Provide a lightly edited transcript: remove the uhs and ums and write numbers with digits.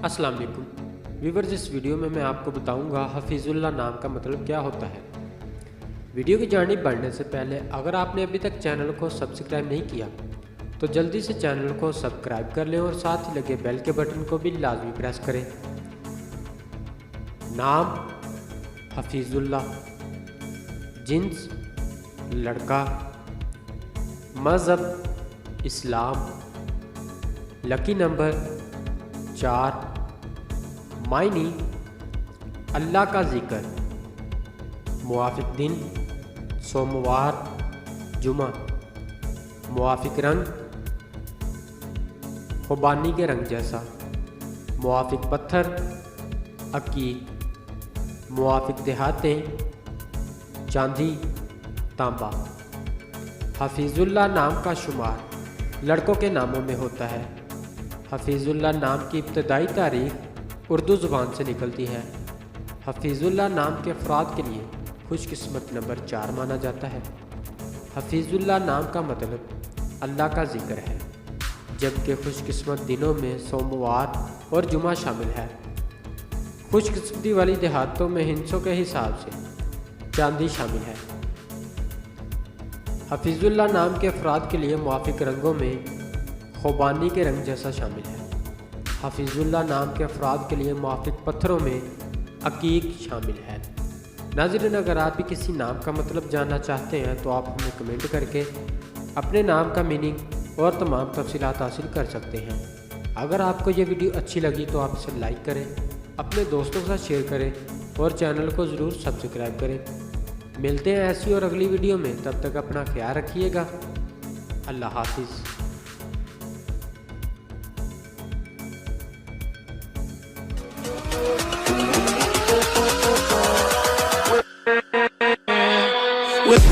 अस्सलाम वालेकुम व्यूअर्स, इस वीडियो में मैं आपको बताऊंगा हफीजुल्लाह नाम का मतलब क्या होता है। वीडियो की जानिब बढ़ने से पहले अगर आपने अभी तक चैनल को सब्सक्राइब नहीं किया तो जल्दी से चैनल को सब्सक्राइब कर लें और साथ ही लगे बेल के बटन को भी लाजमी प्रेस करें। नाम हफीजुल्लाह, जिन्स लड़का, मज़हब इस्लाम, लकी नंबर 4, मायनी अल्लाह का ज़िक्र, मुआफ़िक दिन सोमवार जुमा, मुआफ़िक रंग खुबानी के रंग जैसा, मुआफ़िक पत्थर अकीक, मुआफ़िक देहातें चांदी तांबा। हफीजुल्लाह नाम का शुमार लड़कों के नामों में होता है। हफीजुल्लाह नाम की इब्तदाई तारीख उर्दू ज़ुबान से निकलती है। हफीजुल्लाह नाम के अफराद के लिए खुशकिस्मत नंबर 4 माना जाता है। हफीजुल्लाह नाम का मतलब अल्लाह का ज़िक्र है, जबकि खुशकिस्मत दिनों में सोमवार और जुमा शामिल है। खुशकिस्मती वाली देहातों में हिंसों के हिसाब से चांदी शामिल है। हफीजुल्लाह नाम के अफराद के लिए मुआफ़िक रंगों में खुबानी के रंग जैसा शामिल है। हफीजुल्लाह नाम के अफराद के लिए मुआफ़िक पत्थरों में अकीक शामिल है। नाज़रीन, अगर आप भी किसी नाम का मतलब जानना चाहते हैं तो आप हमें कमेंट करके अपने नाम का मीनिंग और तमाम तफसीलात हासिल कर सकते हैं। अगर आपको ये वीडियो अच्छी लगी तो आप इसे लाइक करें, अपने दोस्तों के साथ शेयर करें और चैनल को ज़रूर सब्सक्राइब करें। मिलते हैं ऐसी और अगली वीडियो में, तब तक अपना ख्याल रखिएगा। अल्लाह हाफिज़। With